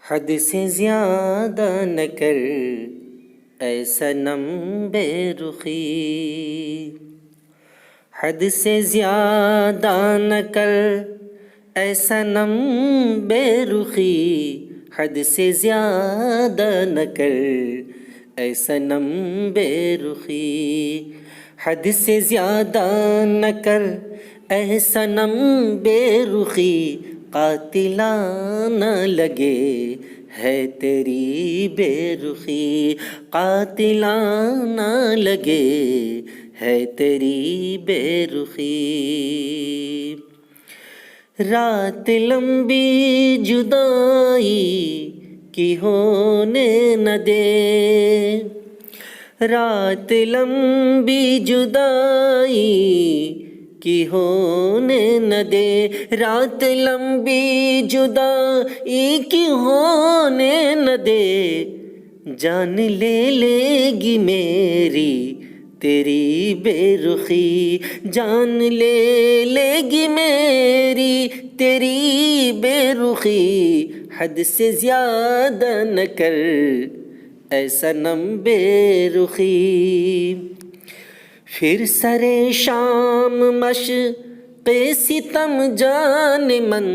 حد سے زیادہ نہ کر اے صنم بے رخی، حد سے زیادہ نہ کر اے صنم بے رخی، حد سے زیادہ نہ کر اے صنم بے رخی، حد سے زیادہ نہ کر اے صنم بے رخی، قاتلانہ لگے ہے تیری بے رخی، قاتلانہ لگے ہے تیری بے رخی۔ رات لمبی جدائی کی ہونے نہ دے، رات لمبی جدائی کی ہونے نہ دے، رات لمبی جدائی کی ہونے نہ دے، جان لے لے گی میری تیری بے رخی، جان لے لے گی میری تیری بے رخی، حد سے زیادہ نہ کر اے صنم بے رخی۔ پھر سر شام مشق ستم جان من،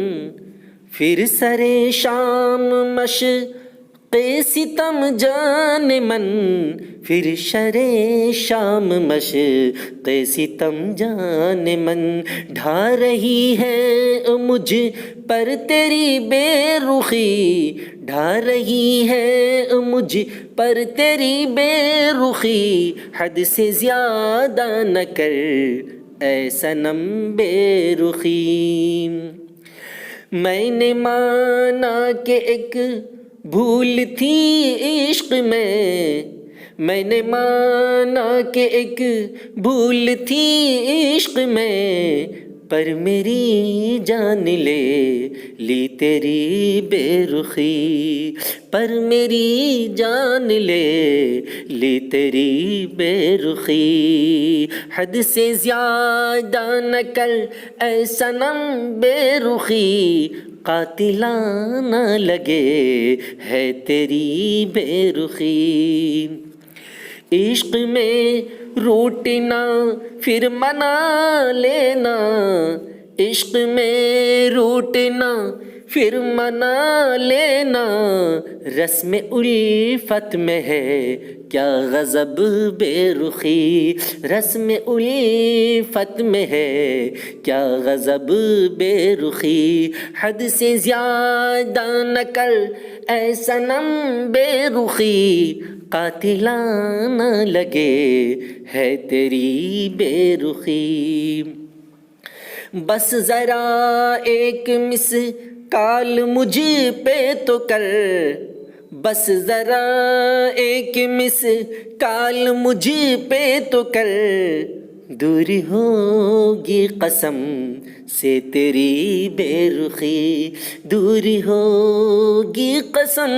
پھر سر شام مشق ستم جان من، پھر شر شام مشق ستم جان من، ڈھا رہی ہے مجھ پر تیری بے رخی، ڈھا رہی ہے مجھ پر تیری بے رخی، حد سے زیادہ نہ کر اے صنم بے رخی۔ میں نے مانا کہ ایک بھول تھی عشق میں نے مانا کہ ایک بھول تھی عشق میں، پر میری جان لے لی تیری بے رخی، پر میری جان لے لی تیری بے رخی، حد سے زیادہ نہ کر اے صنم بے رخی، قاتلانہ لگے ہے تیری بے رخی۔ عشق میں روٹنا پھر منا لینا، عشق میں روٹنا پھر منا لینا، رسم الفت میں ہے کیا غضب بے رخی، رسم الفت میں ہے کیا غضب بے رخی، حد سے زیادہ نہ کر اے صنم بے رخی، قاتلانہ لگے ہے تیری بے رخی۔ بس ذرا ایک مسکال مجھ پہ تو کر، بس ذرا ایک مسکال مجھ پہ تو کر، دور ہوگی قسم سے تیری بے رخی، دور ہوگی قسم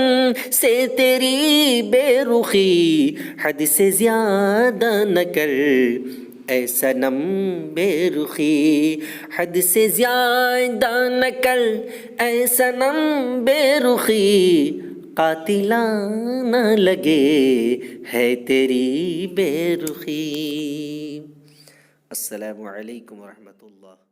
سے تیری بے رخی، حد سے زیادہ نہ کر اے صنم بے رخی، حد سے زیادہ نہ کر اے صنم بے رخی، قاتلانہ لگے ہے تیری بے رخی۔ السلام علیکم ورحمۃ اللہ۔